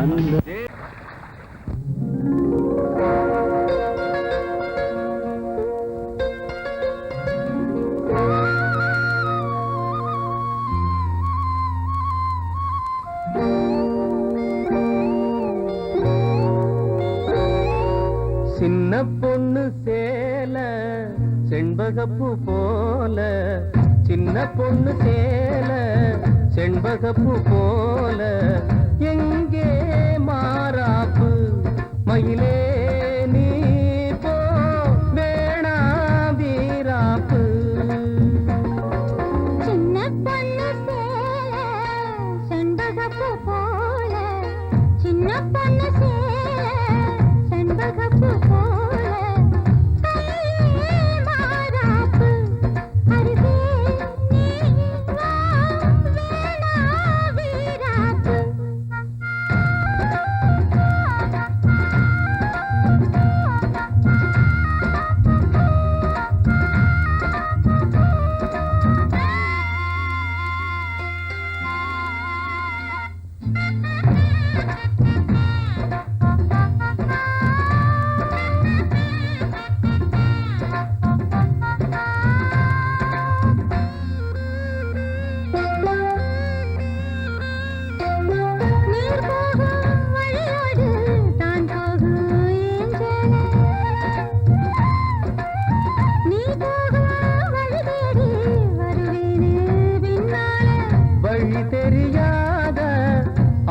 சின்ன பொண்ணு சேல செண்பகப்பூ போல, சின்ன பொண்ணு சேல செண்பகப்பூ போல, எங்கே மாறாப்பு மயிலே நீ போ வேணா வீராப்பு. சின்ன பொண்ணு சேல செண்பகப்பூ போல, சின்ன பொண்ணு சேல செண்பகப்பூ போல, கையே மாறாப்பு அருகே நீ வா வேணா வீராப்பு. வழி தெரியாத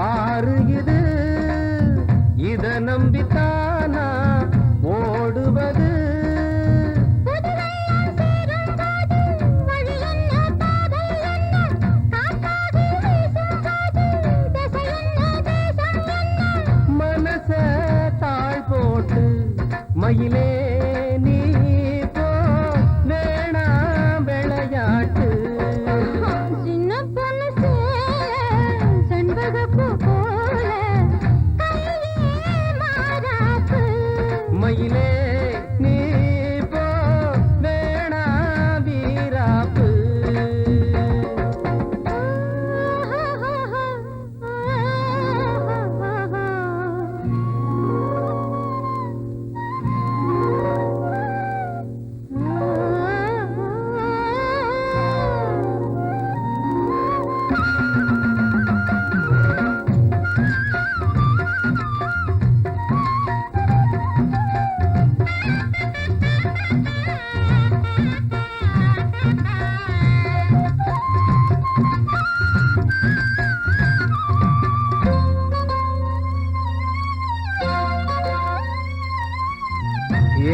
ஆறு இது, இத நம்பித்தானா ஓடுவது. மனச தாழ் போட்டு மயிலே நீ போ வேணா விளையாட்டு. சின்ன பொண்ணு சேல செண்பகப்பூ போல, கையே மாறாப்பு மயிலே நீ போ வேணா வீராப்பு.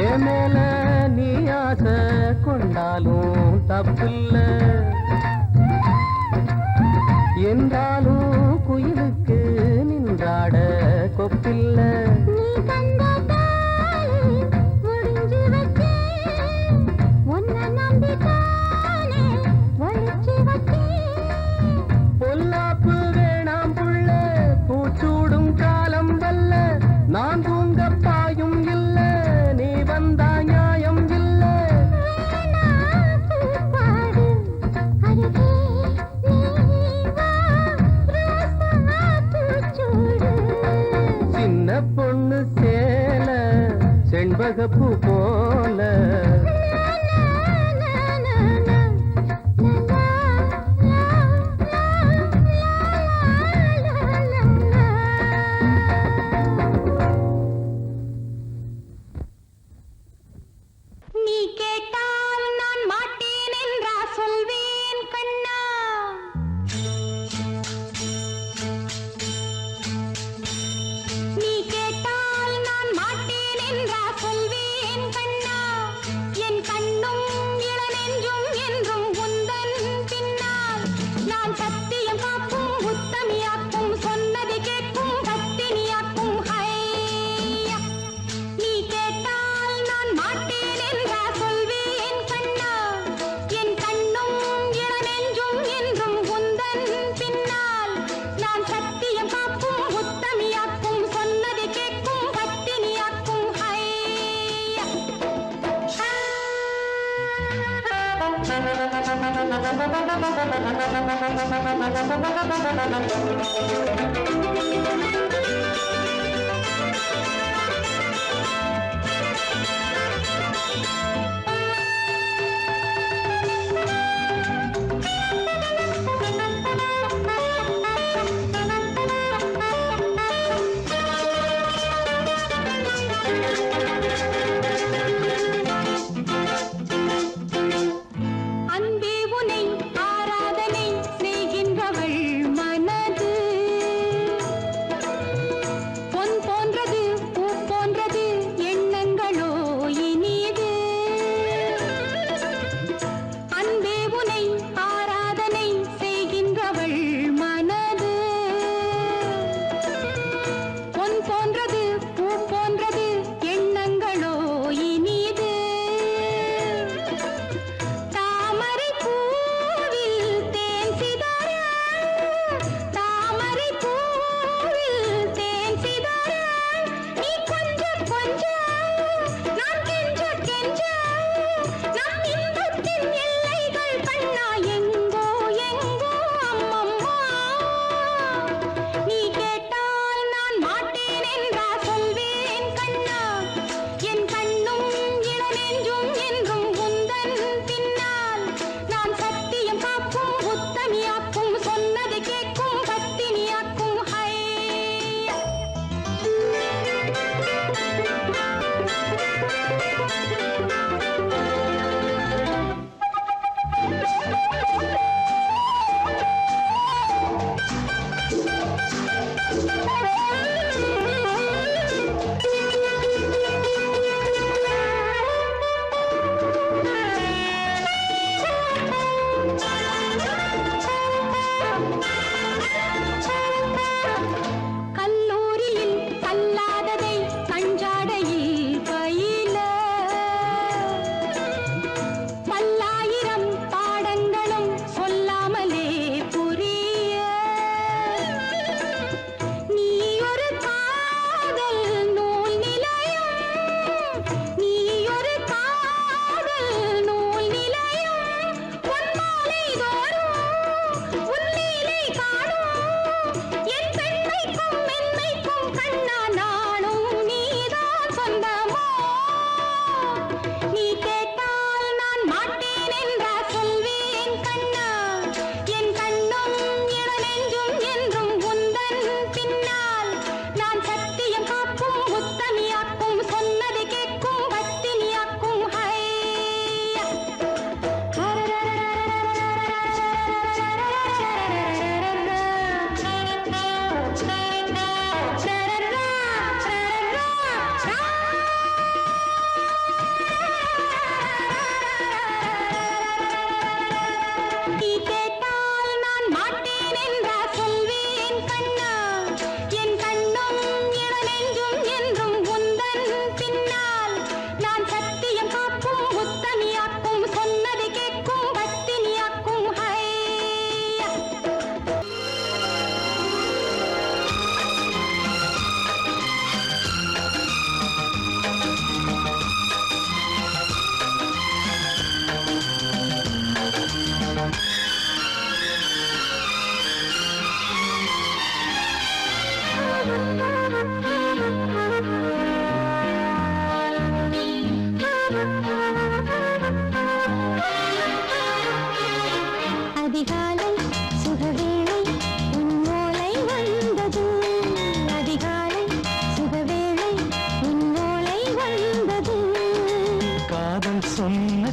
ஏன் மேல நீ ஆசை கொண்டாலும் தப்பில்ல, என்றாலும் குயிலுக்கு நின்றாட கொப்பில்ல. நீ தந்த தாலி முடிஞ்சு வச்சேன், உன்னை நம்பித்தானே ஒளிச்சு வச்சேன். பொல்லாப்பு வேணாம் புள்ள, பூச்சூடும் காலம் வல்ல, நான் தூங்க பாயும் இல்ல, நீ வந்தா நியாயம் இல்ல. வேணா பூப்பாடு அருகே நீ வா ரோசா பூச்சூடு. சின்ன பொண்ணு சேல செண்பகப்பூ போல, நீ கேட்டால் நான் மாட்டேன் என்றா சொல்வேன் கண்ணா. நீ கேட்டால் நான் மாட்டேன் என்றா சொல்வேன் கண்ணா. என் கண்ணும் இளநெஞ்சும் என்றும் உந்தன் பின்னால். நான் சத்தியம் காக்கும் உத்தமியாக்கும், சொன்னதை கேட்கும் பத்தினியாக்கும். ஹையா நீ கேட்டால் நான் மாட்டேன் என்றா சொல்வேன் கண்ணா. என் கண்ணும் இளநெஞ்சும் என்றும் உந்தன் பின்னால். நான் சத்தியம் காக்கும் உத்தமியாக்கும், சொன்னதை கேட்கும் பத்தினியாக்கும். ஹையா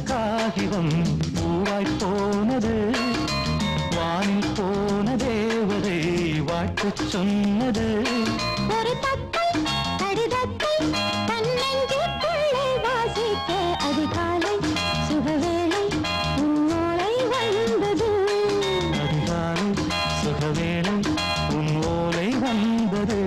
காகிதம் பூவாய் போனது, வானில் போன தேவதை வாழ்த்துச் சொன்னது. ஒரு தத்தை கடிதத்தை தன்னெஞ்சுக்குள்ளே வாசிக்க அதிகாலை சுகவேளை உன்னோலை வந்தது. அதிகாலை சுகவேளை உன்னோலை வந்தது.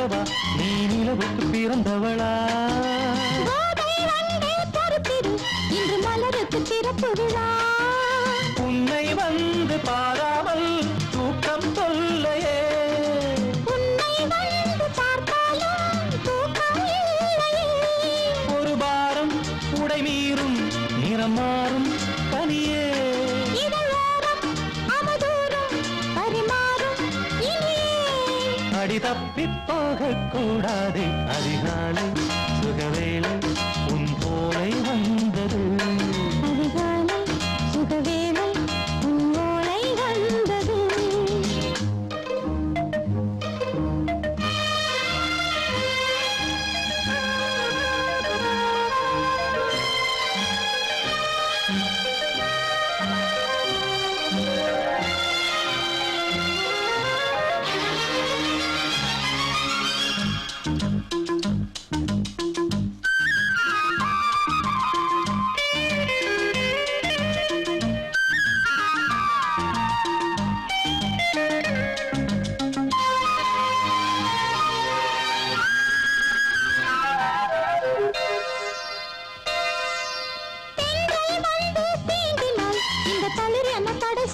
நிலவா நீ நிலவுக்கு பிறந்தவளா கோதை வந்தே பொறுத்திரு இன்று மலருக்கு திறப்பு விழா உன்னை வந்து பாராமல் தூக்கம் சொல்லையே உன்னை வந்து பார்த்தாலும் தூக்கம் இல்லையே ஒரு பாரம் உடை மீறும் நிறம் மாறும் கனியே இதழோரம் அவதூறும் பரிமாறும் இனியே அடி தப்பி போகக் கூடாது அதிகாலை சுகவேளை உன் போலை வந்தது அதிகாலை சுகவேளை உன் ஓலை வந்தது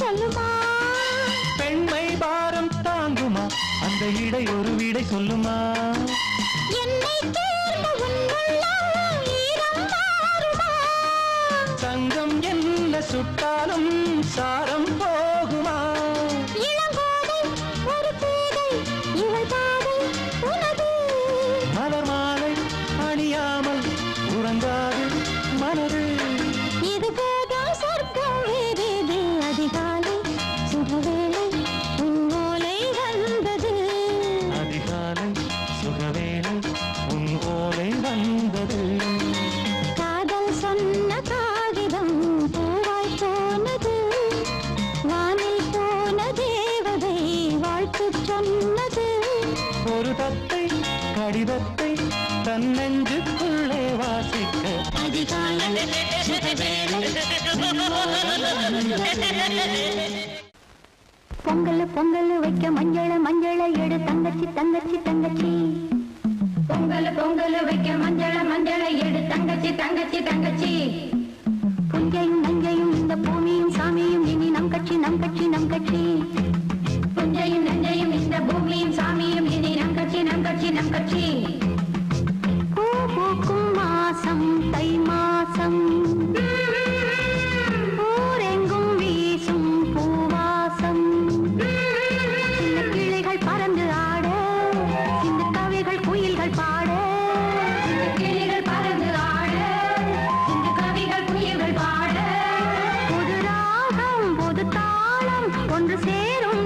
சொல்லுமா பெண்மை பாரம் தாங்குமா அந்த இடை ஒரு விடை சொல்லுமா என்னை தேர்ந்த உன்னுள்ளம் ஈரம் மாறுமா சங்கம் என்ன சுட்டாலும் சாரம் போகுமா இளங்கோதை ஒரு பேதை இவள் பாதை உனது மலர் மாலை அணியாமல் உறங்காது மனது இது போதும் சொர்க்கம் வேறேது அதிகாலை சுகவேளை உன் ஓலை வந்தது அதிகாலை சுகவேளை உன் ஓலை வந்தது காதல் சொன்ன காகிதம் பூவாய் போனது வானில் போன தேவதை வாழ்த்து சொன்னது ஒரு தத்தை கடிதத்தை தன்னெஞ்சுக்குள்ளே வாசிக்க அதிகாலை சுகவேளை உன் ஓலை வந்தது. பொங்கல் பொங்கல் வைக்க மஞ்சள மஞ்சள எடு தங்கச்சி தங்கச்சி தங்கச்சி பொங்கல் பொங்கல் வைக்க மஞ்சள மஞ்சள எடு தங்கச்சி தங்கச்சி தங்கச்சி புஞ்சையும் நஞ்சையும் இந்த பூமியும் சாமியும் இனி நம் கட்சி நம் கட்சி நம் கட்சி புஞ்சையும் நஞ்சையும் இந்த பூமியும் சாமியும் இனி நம் கட்சி நம் கட்சி நம் கட்சி பூ பூக்கும் மாசம் தை மாசம் ஊரெங்கும் வீசும் பூவாசம் சின்ன கிளிகள் பறந்து ஆட சின்ன கவிகள் குயில்கள் பாட சின்ன கிளிகள் பறந்து ஆட சின்ன கவிகள் குயில்கள் பாட புது ராகம் புது தாளம் ஒன்று சேரும்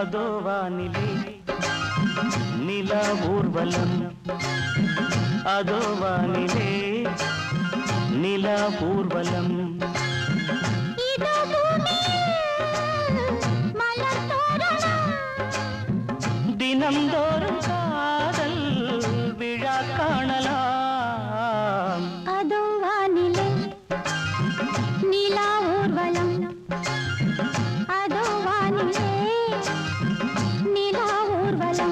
அதோ வானிலே நிலா ஊர்வலம், அதோ வானிலே நிலா ஊர்வலம். தினந்தோறும் காதல் விழா காணலாம். அதோ வானிலே நிலா ஊர்வலம், அதோ வானிலே நிலா ஊர்வலம்.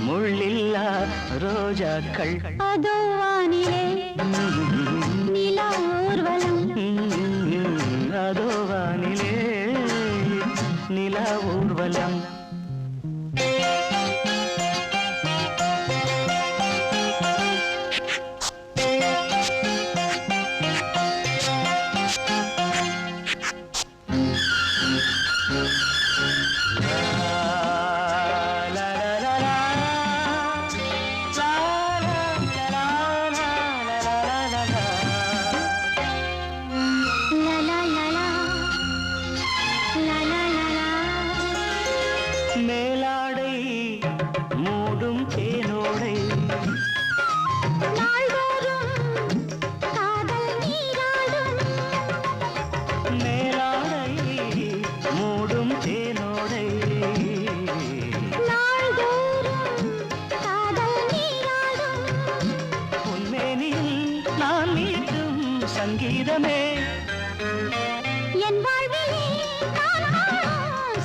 முள்ளில்லா ரோஜாக்கள், அதோ வானிலே நிலா ஊர்வலம், அதோ வானிலே நிலா ஊர்வலம். மேலாடை மூடும் தேனோடை, மேலாடை மூடும் தேனோடை, உன்மேனில் நான் மீட்டும் சங்கீதமே, என் வாழ்விலே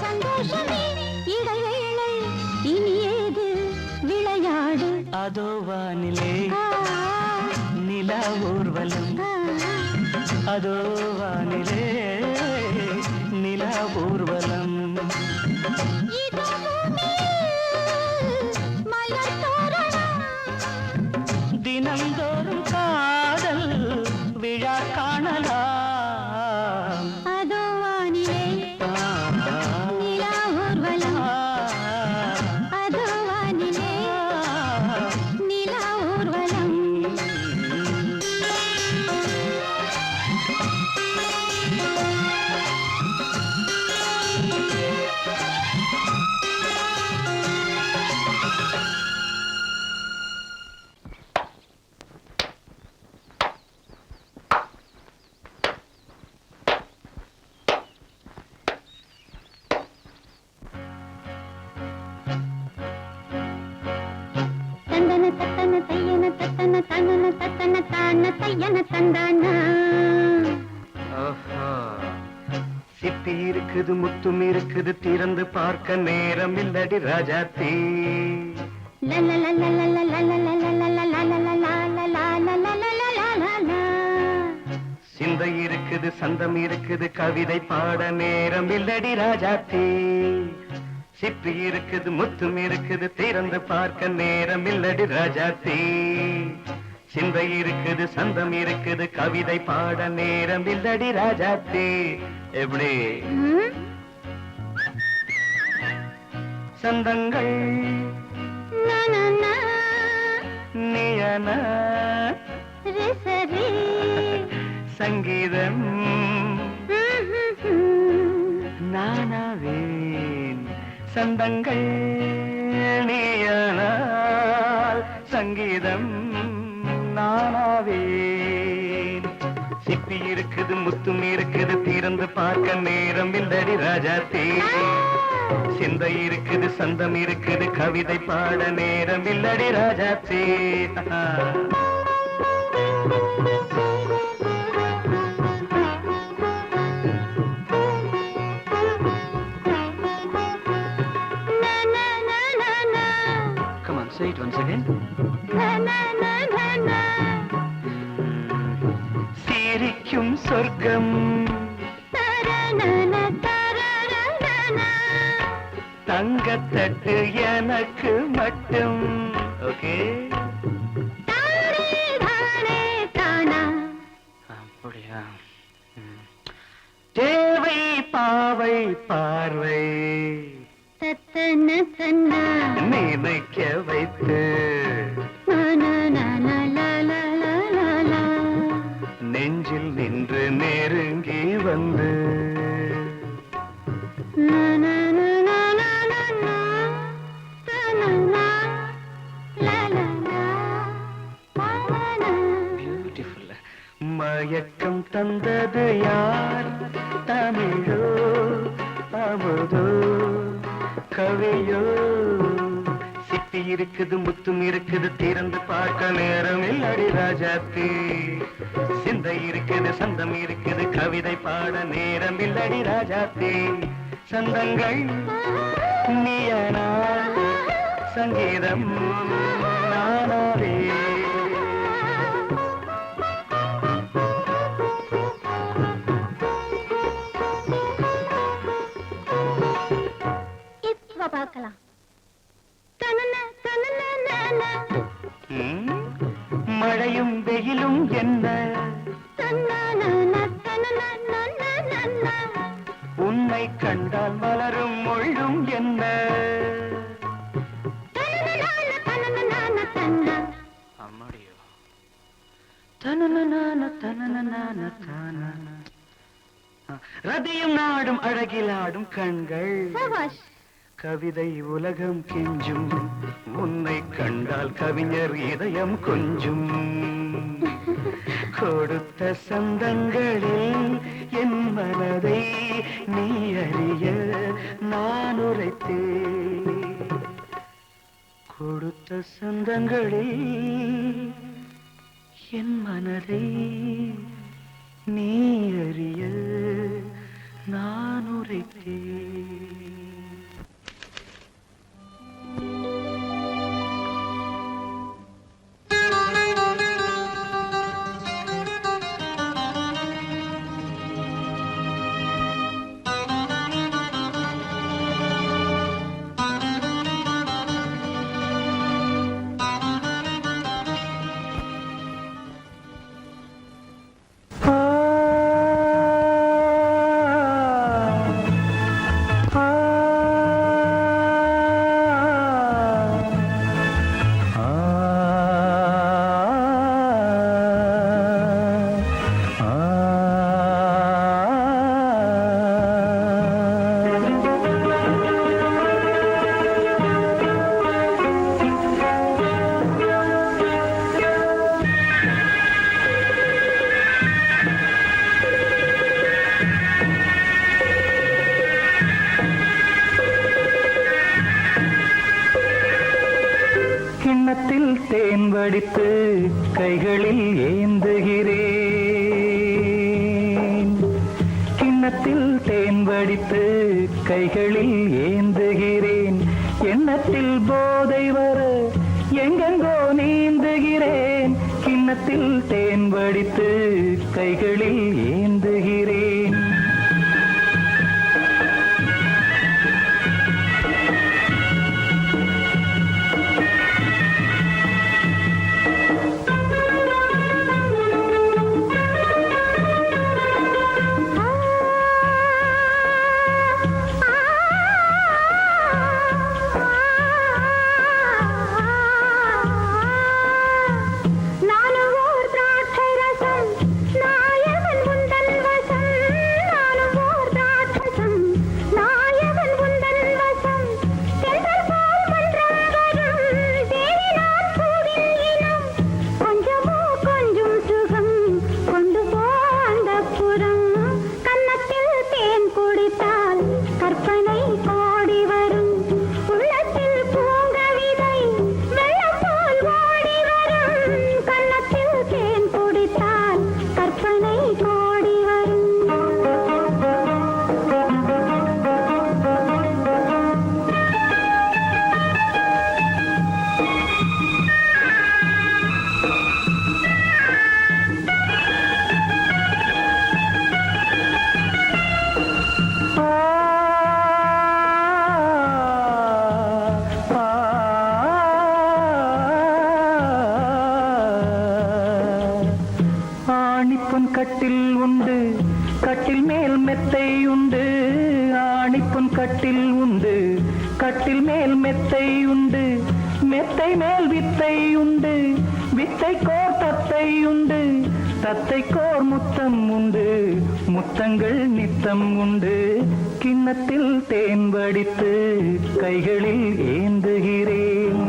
சந்தோஷமே, இடைவேளை இனியேது விளையாடு. அதோ வானிலே நிலா ஊர்வலம், அதோ வானிலே நிலா ஊர்வலம். தினந்தோறும் காதல் விழா காணலாம். அதோ வானிலே நிலா ஊர்வலம், அதோ வானிலே நிலா ஊர்வலம். தந்தன தத்தன தையன தத்தன தனன தத்தன தான தையன தந்தானா. சிப்பி இருக்குது முத்தும் இருக்குது திறந்து பார்க்க நேரம் இல்லடி ராஜாத்தி. சிந்தை இருக்குது சந்தம் இருக்குது கவிதை பாட நேரம் இல்லடி ராஜாத்தி. சிப்பி இருக்குது முத்தும் இருக்குது திறந்து பார்க்க நேரம் இல்லடி ராஜாத்தி. சிந்தை இருக்குது சந்தம் இருக்குது கவிதை பாட நேரம் இல்லடி ராஜாத்தி. எப்படி சந்தங்கள் நியன சங்கீதம் நானாவேன். சந்தங்கள் நீயானால் சங்கீதம் நானாவேன். சிப்பி இருக்குது முத்தும் இருக்குது திறந்து பார்க்க நேரம் இல்லடி ராஜாத்தே சிந்தை இருக்குது சந்தம் இருக்குது கவிதை பாட நேரம் இல்லடி ராஜாத்தே Come on, say it once again. சிரிக்கும் சொர்க்கம் தங்கத்தட்டு எனக்கு மட்டும் ஓகே அப்படியா தேவை பாவை பார்வை நினைக்க வைத்து நெஞ்சில் நின்று நெருங்கி வந்து பியூட்டிஃபுல் மயக்கம் தந்தது யார் தமிழோ அமுதோ கவியோ சிப்பி இருக்குது முத்தும் இருக்குது திறந்து பார்க்க நேரம் இல்லடி ராஜாத்தி சிந்தை இருக்குது சந்தம் இருக்குது கவிதை பாட நேரம் இல்லடி ராஜாத்தி சந்தங்கள் நீயனா சங்கீதம் நானாவே பார்க்கலாம் மழையும் வெயிலும் என்ன உன்னை கண்டால் மலரும் மொழியும் என்ன அம்மாடியோ ரதியும் நாடும் அழகிலாடும் கண்கள் கவிதை உலகம் கெஞ்சும் உன்னை கண்டால் கவிஞர் இதயம் கொஞ்சும் கொடுத்த சந்தங்களில் என் மனதை நீ அறிய நான் உரைத்தேன் கொடுத்த சந்தங்களில் என் மனதை நீ அறிய நான் உரைத்தேன் கிண்ணத்தில் தேன் வடித்து கைகளில் ஏந்துகிறேன் கிண்ணத்தில் தேன் வடித்து கைகளில் ஏந்துகிறேன் எண்ணத்தில் போதை வர எங்கெங்கோ நீந்துகிறேன் கிண்ணத்தில் தேன் வடித்து கைகளில் ஏந்துகிறேன் நானும் ஓர் திராட்சை ரசம் நாயகன் உந்தன் வசம் ஆணிப்பொன் கட்டில் உண்டு, கட்டில் மேல் மெத்தை உண்டு. ஆணிப்பொன் கட்டில் உண்டு, கட்டில் மேல் மெத்தை உண்டு. மெத்தை மேல் வித்தை உண்டு, வித்தைக்கோர் தத்தை உண்டு. தத்தைக்கோர் முத்தம் உண்டு, முத்தங்கள் நித்தம் உண்டு. கிண்ணத்தில் தேன் வடித்து கைகளில் ஏந்துகிறேன்.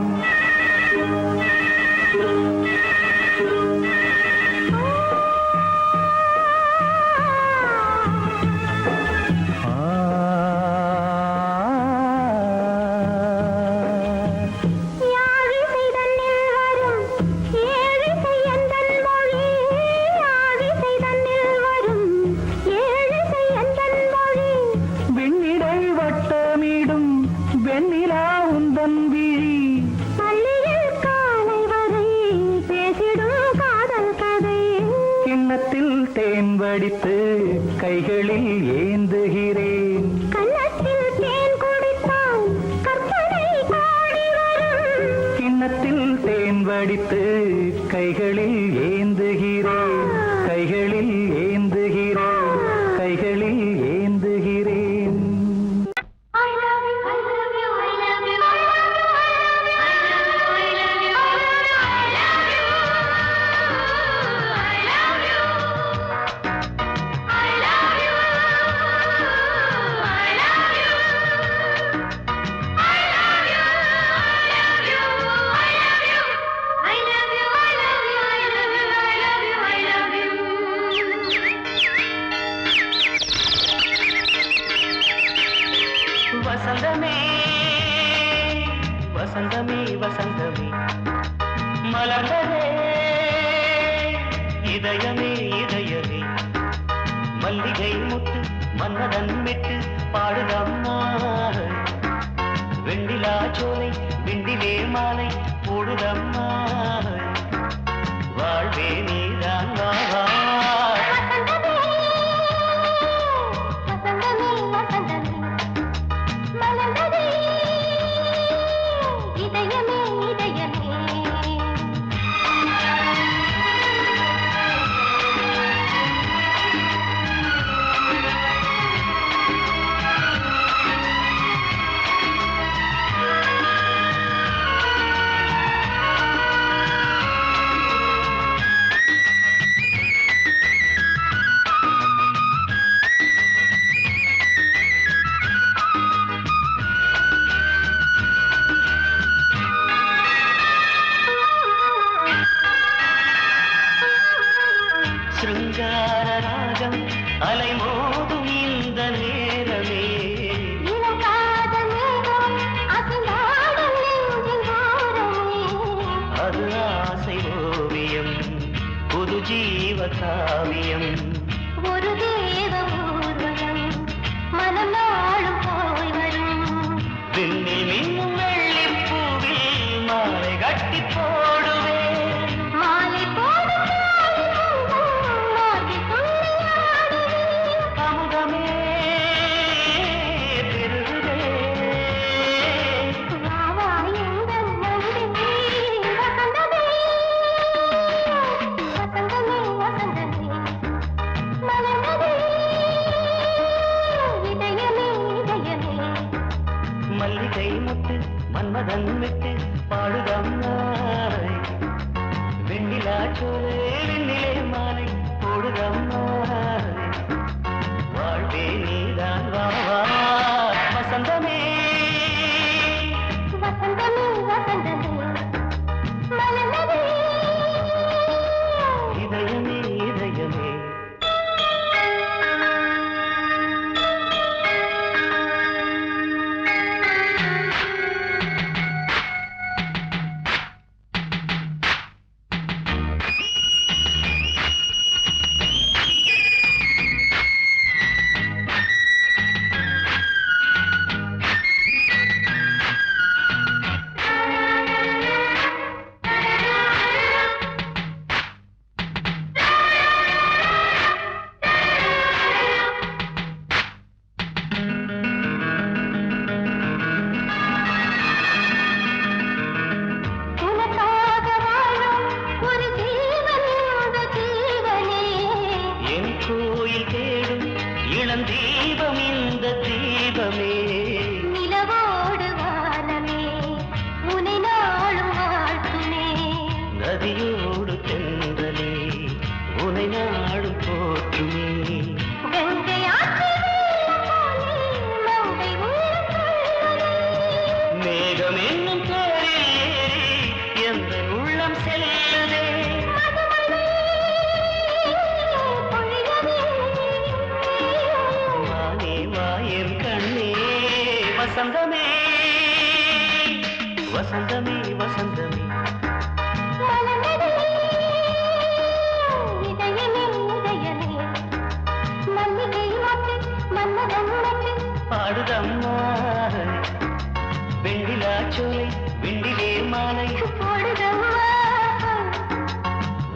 தேன் வடித்து கைகளில் ஏந்துகிறேன். கன்னத்தில் தேன் குடித்தால் கற்பனை பாடி வரும். கிண்ணத்தில் தேன் வடித்து கைகளில் ஏந்துகிறேன். கைகளில் ஏந்துகிறேன். கைகளில் ஏந்துகிறேன். வசந்தமே வசந்தமே வசந்தமே மலர்ந்ததே இதயமே இதயமே மல்லிகை முட்டு மன்னதன் விட்டு பாடுதம்மா. வெண்ணிலா சோலை விண்டிலே மாலை போடுதம்மா. வாழ்வே நீதான் வா. சிருங்கார ராகம் அலைமோதும் இந்த நேரமே அது ஆசை ஓவியம் புது ஜீவ காவியம். ஒரு தேவ ஊர்வலம் மனம் நாளும் போய் வரும். விண்ணில் மின்னும் வெள்ளி பூவில் மாலை கட்டி போடுவேன். மாலை போடும் அமுதமே பெருகுதே. மல்லிகை முட்டு மன்மதன் விட்டு பாடுதம்மாய். வெண்ணிலா சோலை வெண்ணிலே மாலை போடுதம்மாய். வாழ்வே நீதான் வா. வசந்தமே வசந்தமே வசந்தமே மலர்ந்ததே இதயமே இதயமே. எந்தன் தீபம் இந்த தீபமே நிலவோடு வானமே உனை நாளும் வாழ்த்துமே நதியோடு தென்றலே உனை நாடும் போற்றுமே கங்கை ஆற்று வெள்ளம் போலே மங்கை உள்ளம் கொள்ளுமே. மேகம் என்னும் தோழில் ஏறி எந்தன் உள்ளம் செல்லுதே மதுமழை பொழியவே. வானே வாயன் கண்ணே வசந்தமே வசந்தமே வசந்தமே மலர்ந்ததே இதயமே இதயமே மல்லிகை மொட்டு மன்மதன் மொட்டு பாடுதம்மா வெண்ணிலா சோலை வெண்டிலே மாலை போடுதம்மா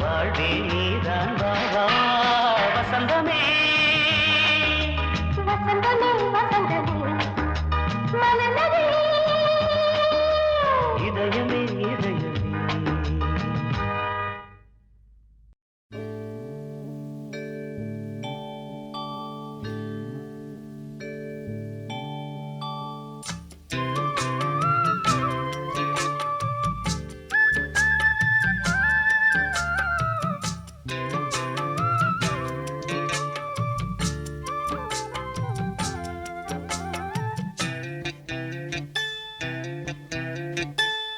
வாழ்வே நீதான் வா வா வசந்தமே வசந்தமே வசந்தமே மலர்ந்ததே இதயமே இதயமே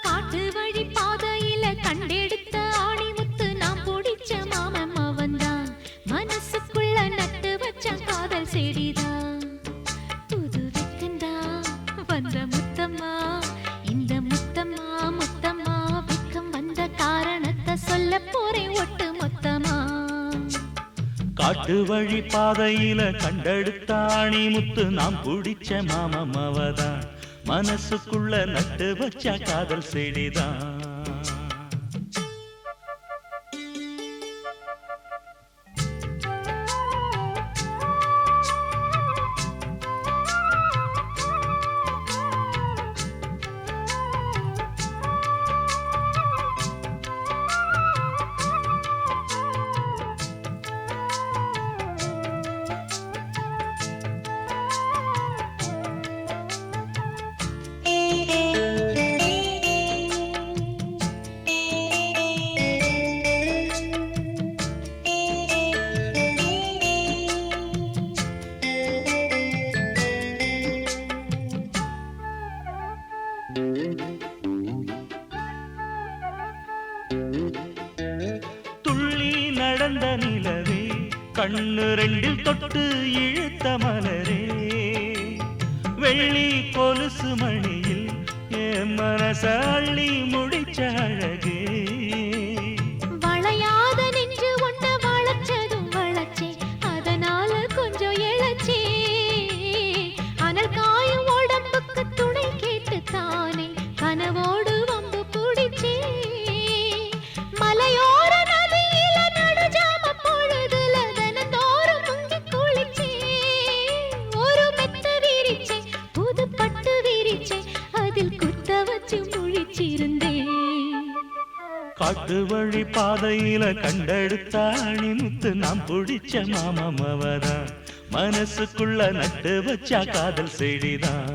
காட்டு வழி பாதையில கண்டெடுத்த ஆணிமுத்து நாம் பிடிச்ச மாமன் அவன்தான் மனசுக்குள்ள நட்டு வச்ச காதல் செடிதான் புது வெக்கந்தா வந்த முத்தம்மா இந்த முத்தம்மா முத்தம்மா வெக்கம் வந்த காரணத்தை சொல்ல போறேன் ஒட்டு மொத்தமா காட்டு வழி பாதையில கண்டெடுத்தாணி முத்து நாம் பிடிச்ச மாமவதான் மனசுக்குள்ள நட்டு வச்ச காதல் செடிதான் துள்ளி நடந்த நிலவே கண்ணு ரெண்டில் தொட்டு இழுத்த மலரே வெள்ளி கொலுசு மணியில் என் மனச அள்ளி முடிச்ச அழகே வளையாத நெஞ்சு ஒன்ன வளைச்சதும் வளைச்சே அதனால கொஞ்சம் இழைச்சே அனல் காயும் உடம்புக்கு துணை கேட்டு தானே கனவோடு வம்பு பிடிச்சே மலையோர நதியில நடுஜாம பொழுதுல தினந்தோறும் முங்கி குளிச்சே ஒரு மெத்த விரிச்சே புது பட்டு விரிச்சே அதில் குத்த வச்சு முழிச்சிருந்தேன் காட்டு வழி பாதையில கண்டெடுத்தாணி முத்து நாம் பிடிச்ச மாமவதான் மனசுக்குள்ள நட்டு வச்ச காதல் செடிதான்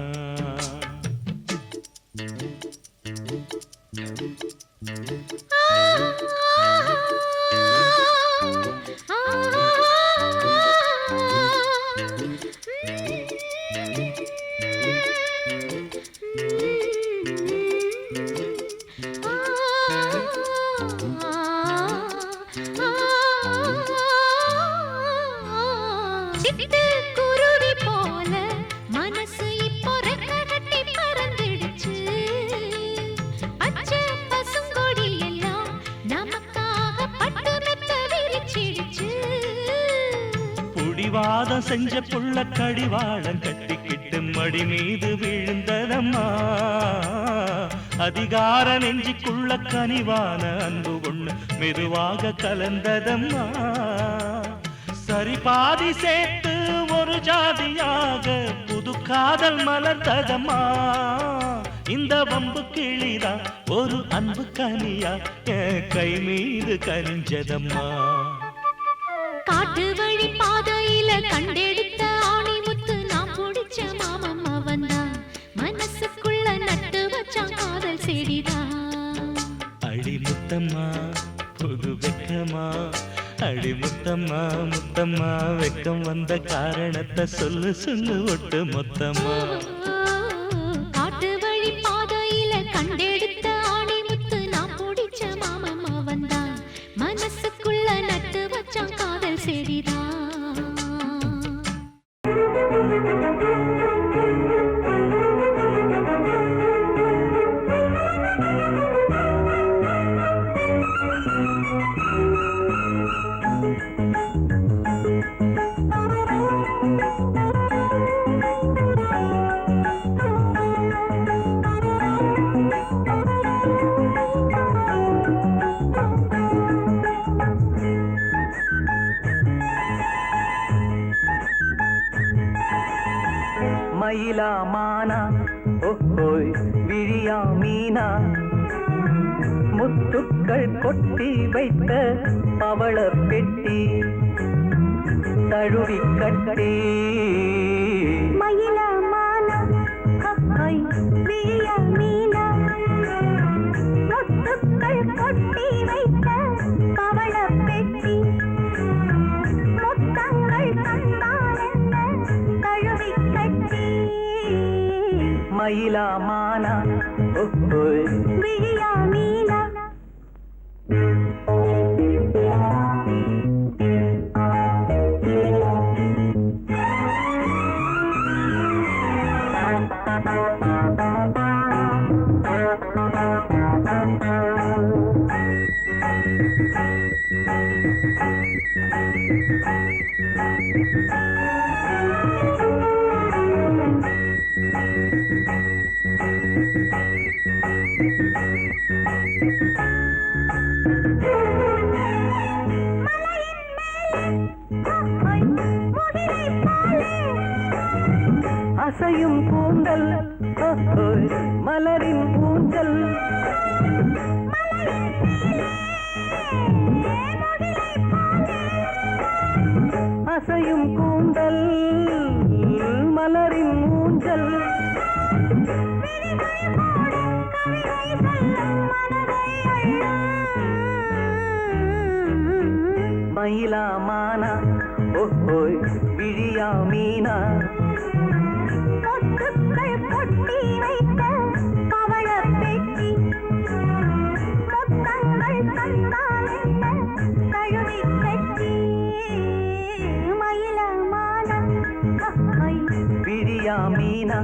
சிட்டுக்குருவி போல மனசு இப்போ ரெக்கை கட்டி பறந்துடுச்சு பச்சை பசுங்கொடி எல்லாம் நமக்காக பட்டு மெத்த விரிச்சிடுச்சு புடிவாதம் செஞ்ச புள்ள கடிவாளம் கட்டிக்கிட்டு மடி மீது விழுந்ததம்மா அதிகார நெஞ்சுக்குள்ள கனிவான அன்பு ஒண்ணு மெதுவாக கலந்ததம்மா சரி பாதி சேர்த்து ஒரு ஜாதியாக புது காதல் மலர்ந்ததம்மா இந்த வம்பு கிளிதா ஒரு அன்பு கனியா என் கை மீது கனிஞ்சதம்மா காட்டு வழி பாதையில கண்டெடுத்த ஆணி முத்து நான் பிடிச்ச மாமம் அவன்தான் மனசுக்குள்ள நட்டு வச்சான் காதல் செடிதான் அடி முத்தம்மா புது வெக்கமா அடி முத்தம்மா முத்தம்மா வெக்கம் வந்த காரணத்தை சொல்லு சொல்லு ஒட்டு மொத்தமா காட்டு வழி பாதையில கண்டெடுத்த ஆணி முத்து நான் பிடிச்ச மாமம் அவன்தான் மனசுக்குள்ள நட்டு வச்சான் காதல் செடிதான் மயிலா மானா ஓஹோய் விழியா மீனா முத்துக்கள் கொட்டி வைத்த பவள பெட்டி தழுவி கட்டி மயிலா மானா ஹஹாய் விழியா மீனா முத்துக்கள் கொட்டி வைத்த பவள பெட்டி முத்தங்கள் தந்தால் என்ன தழுவி கட்டி மயிலா மானா ஓஹோய் விழியா மீனா அசையும் கூந்தல் ஓஹோய் மலரின் ஊஞ்சல் அசையும் கூந்தல் மலரின் ஊஞ்சல் மயிலா மானா ஓஹோய் விழியா மீனா முத்துக்கள் கொட்டி வைத்த பவள பெட்டி முத்தங்கள் தந்தால் என்ன தழுவி கட்டி மயிலா மானா ஹஹாய் விழியா மீனா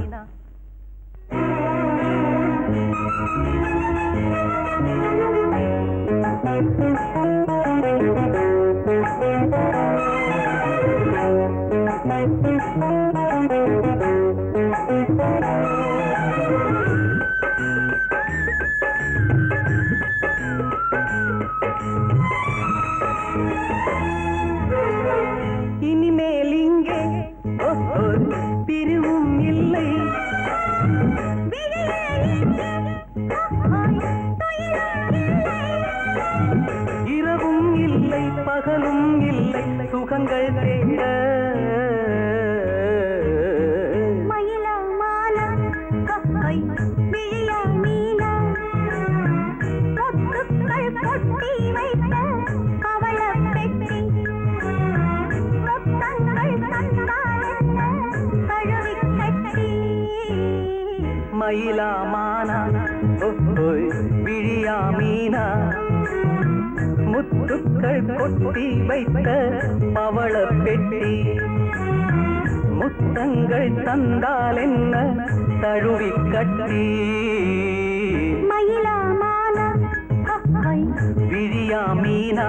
இனிமேல் இங்கே ஓஹோய் பிரிவும் இல்லை இரவும் இல்லை பகலும் இல்லை சுகங்கள் தேட மயிலா மானா ஹஹாய் விழியா மீனா முத்துக்கள் கொட்டி வைத்த பவள பெட்டி முத்தங்கள் தந்தால் என்ன தழுவி கட்டி மயிலா மானா ஓஹோய் விழியா மீனா முத்துக்கள் கொட்டி வைத்த பவள பெட்டி முத்தங்கள் தந்தால் என்ன தழுவி கட்டி மயிலா மானா ஹஹாய் விழியா மீனா